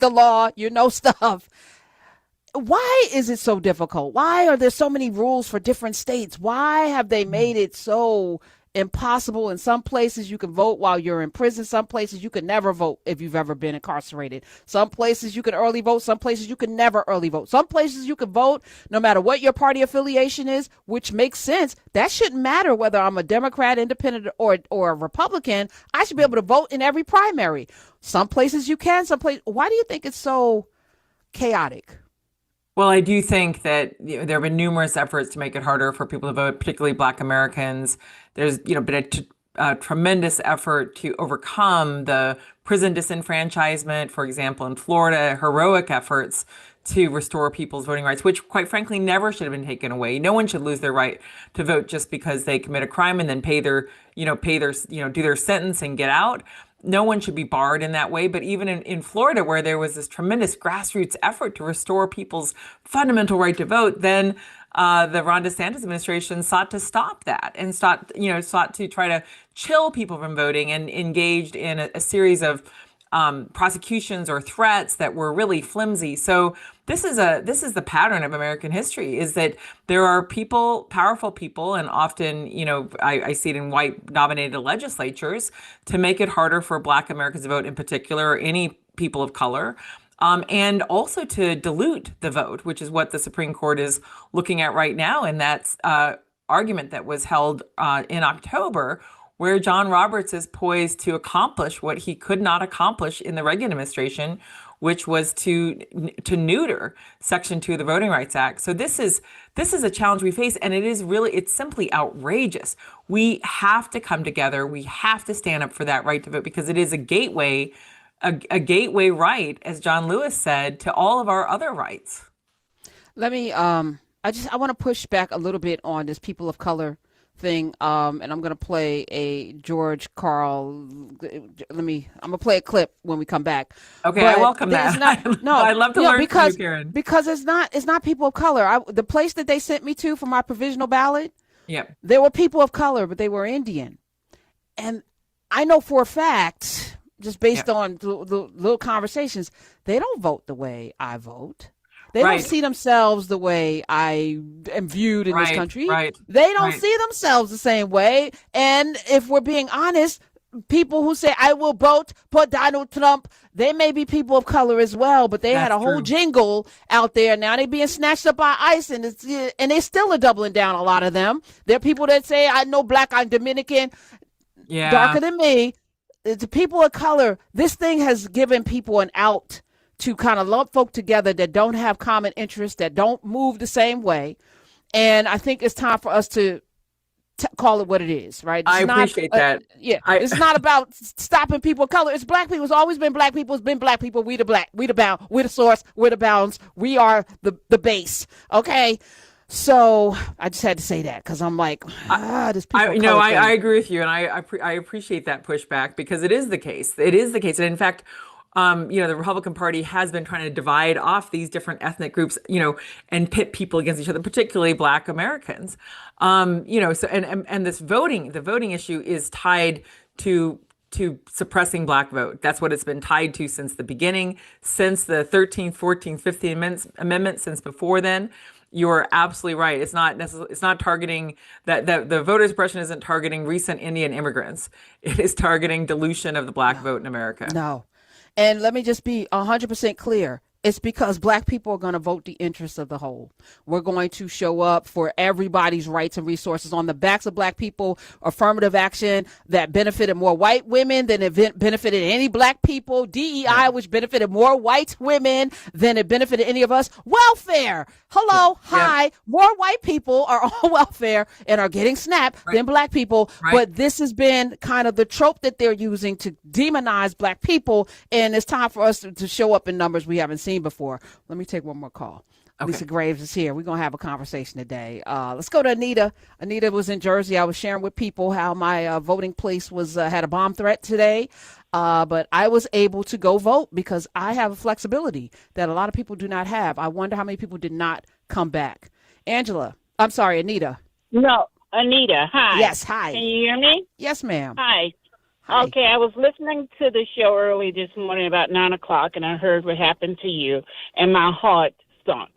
the law, stuff. Why is it so difficult? Why are there so many rules for different states? Why have they made it so impossible? In some places you can vote while you're in prison. Some places you can never vote if you've ever been incarcerated. Some places you can early vote. Some places you can never early vote. Some places you can vote no matter what your party affiliation is, which makes sense. That shouldn't matter whether I'm a Democrat, independent, or a Republican. I should be able to vote in every primary. Some places you can, some places. Why do you think it's so chaotic? Well, I do think that there have been numerous efforts to make it harder for people to vote, particularly Black Americans. There's, been a tremendous effort to overcome the prison disenfranchisement, for example, in Florida, heroic efforts to restore people's voting rights, which quite frankly never should have been taken away. No one should lose their right to vote just because they commit a crime and then do their sentence and get out. No one should be barred in that way. But even in Florida, where there was this tremendous grassroots effort to restore people's fundamental right to vote, then the Ron DeSantis administration sought to stop that and sought to try to chill people from voting and engaged in a series of prosecutions or threats that were really flimsy. So this is the pattern of American history, is that there are people, powerful people, and often, I see it in white dominated legislatures, to make it harder for Black Americans to vote in particular, or any people of color. And also to dilute the vote, which is what the Supreme Court is looking at right now. And that's argument that was held in October, where John Roberts is poised to accomplish what he could not accomplish in the Reagan administration, which was to neuter Section 2 of the Voting Rights Act. So this is a challenge we face, and it's simply outrageous. We have to come together. We have to stand up for that right to vote, because it is a gateway right, as John Lewis said, to all of our other rights. Let me I want to push back a little bit on this people of color thing, and I'm going to play a George Carl. I'm going to play a clip when we come back. Okay, but I welcome that. No, I'd love to learn from you, Karen. Because it's not people of color. The place that they sent me to for my provisional ballot, yep, there were people of color, but they were Indian, and I know for a fact, just based on the little conversations, they don't vote the way I vote. They don't see themselves the way I am viewed in this country. They don't see themselves the same way. And if we're being honest, people who say, I will vote for Donald Trump, they may be people of color as well, but they had a whole jingle out there. Now they're being snatched up by ICE, and they still are doubling down, a lot of them. There are people that say, I know Black, I'm Dominican, darker than me. The people of color, this thing has given people an out to kind of lump folk together that don't have common interests, that don't move the same way. And I think it's time for us to call it what it is, right? I appreciate that. It's not about stopping people of color. It's Black people. It's always been Black people. It's been Black people. We the Black. We the bound. We the source. We're the bounds. We are the base. Okay? So I just had to say that, because I'm like, this people. I agree with you, and I appreciate that pushback, because it is the case. It is the case. And in fact, the Republican Party has been trying to divide off these different ethnic groups, and pit people against each other, particularly Black Americans. So and the voting issue is tied to suppressing Black vote. That's what it's been tied to since the beginning, since the 13th, 14th, 15th amendments, since before then. You're absolutely right. It's not targeting that. The voter suppression isn't targeting recent Indian immigrants. It is targeting dilution of the Black vote in America. No. And let me just be 100% clear. It's because Black people are going to vote the interests of the whole. We're going to show up for everybody's rights and resources on the backs of Black people. Affirmative action that benefited more white women than it benefited any Black people. DEI, which benefited more white women than it benefited any of us. Welfare. Hello. Hi. More white people are on welfare and are getting SNAP than Black people. But this has been kind of the trope that they're using to demonize Black people. And it's time for us to show up in numbers we haven't seen before. Let me take one more call. Okay. Lisa Graves is here. We're going to have a conversation today. Let's go to Anita. Anita was in Jersey. I was sharing with people how my voting place had a bomb threat today. But I was able to go vote because I have a flexibility that a lot of people do not have. I wonder how many people did not come back. Angela. I'm sorry, Anita. No, Anita. Hi. Yes, hi. Can you hear me? Yes, ma'am. Hi. Hi. Okay, I was listening to the show early this morning about 9 o'clock, and I heard what happened to you, and my heart sunk.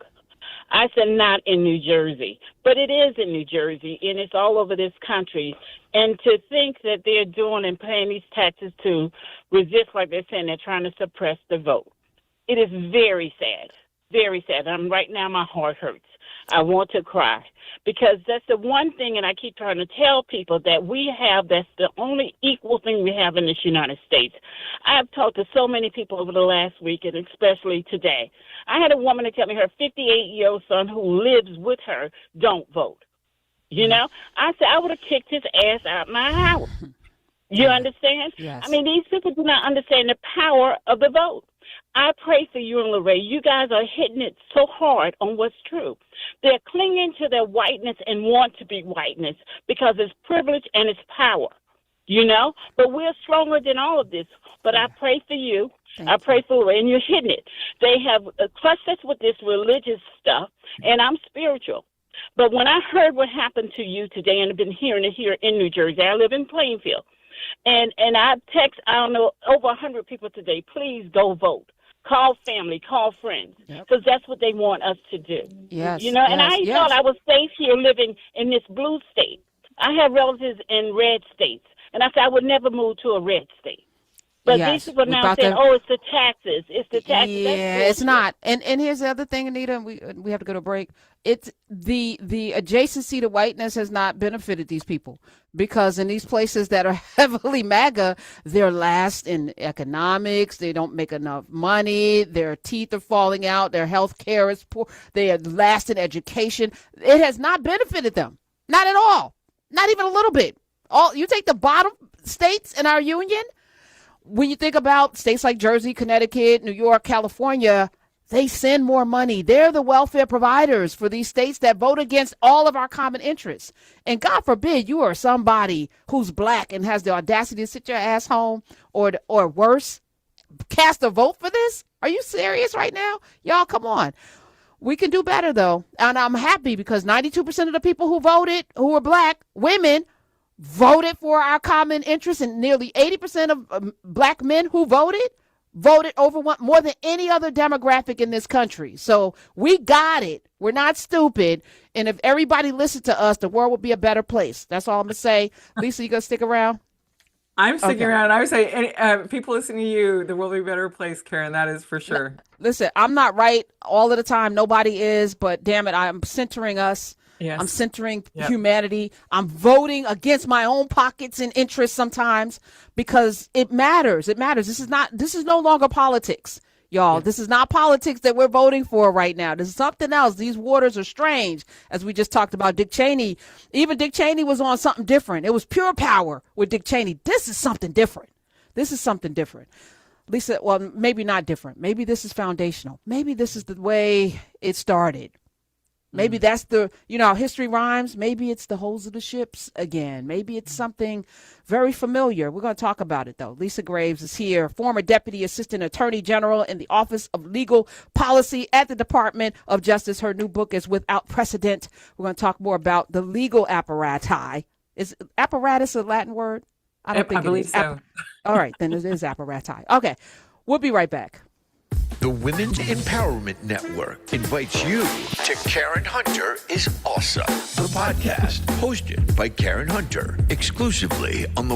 I said, not in New Jersey, but it is in New Jersey, and it's all over this country. And to think that they're doing and paying these taxes to resist, like they're saying, they're trying to suppress the vote. It is very sad, very sad. Right now, my heart hurts. I want to cry because that's the one thing, and I keep trying to tell people that we have, that's the only equal thing we have in this United States. I've talked to so many people over the last week, and especially today. I had a woman to tell me her 58-year-old son who lives with her don't vote. You know, I said I would have kicked his ass out my house. You understand? Yes. I mean, these people do not understand the power of the vote. I pray for you and Lorraine. You guys are hitting it so hard on what's true. They're clinging to their whiteness and want to be whiteness because it's privilege and it's power, you know? But we're stronger than all of this. But I pray for you. I pray for Lorraine, and you're hitting it. They have crushed us with this religious stuff, and I'm spiritual. But when I heard what happened to you today, and I've been hearing it here in New Jersey, I live in Plainfield, and I text, I don't know, over 100 people today, please go vote. Call family, call friends, because that's what they want us to do. Yes. You know, and I thought I was safe here living in this blue state. I have relatives in red states, and I said I would never move to a red state. But these people now saying, "Oh, it's the taxes. It's the taxes." Yeah, it's not. And here's the other thing, Anita. And we have to go to break. It's the adjacency to whiteness has not benefited these people because in these places that are heavily MAGA, they're last in economics. They don't make enough money. Their teeth are falling out. Their health care is poor. They are last in education. It has not benefited them. Not at all. Not even a little bit. You take the bottom states in our union. When you think about states like Jersey, Connecticut, New York, California, they send more money. They're the welfare providers for these states that vote against all of our common interests. And God forbid you are somebody who's black and has the audacity to sit your ass home or worse, cast a vote for this. Are you serious right now? Y'all, come on. We can do better, though. And I'm happy because 92% of the people who voted, who were black, women, voted for our common interests, and nearly 80% of black men who voted over more than any other demographic in this country. So we got it. We're not stupid. And if everybody listened to us, the world would be a better place. That's all I'm going to say. Lisa, you going to stick around? I'm sticking around. I would say people listening to you, the world will be a better place, Karen. That is for sure. Listen, I'm not right all of the time. Nobody is. But damn it, I'm centering us. Yes. I'm centering humanity. I'm voting against my own pockets and interests sometimes because it matters. It matters. This is no longer politics, y'all. This is not politics that we're voting for right now. This is something else. These waters are strange, as we just talked about Dick Cheney. Even Dick Cheney was on something different. It was pure power with Dick Cheney. This is something different. This is something different. Lisa, well, maybe not different. Maybe this is foundational. Maybe this is the way it started. Maybe that's history rhymes. Maybe it's the holes of the ships again. Maybe it's something very familiar. We're going to talk about it, though. Lisa Graves is here, former Deputy Assistant Attorney General in the Office of Legal Policy at the Department of Justice. Her new book is Without Precedent. We're going to talk more about the legal apparatus. Is apparatus a Latin word? I believe so. All right, then it is apparatus. Okay, we'll be right back. The Women's Empowerment Network invites you to Karen Hunter is Awesome, the podcast hosted by Karen Hunter, exclusively on the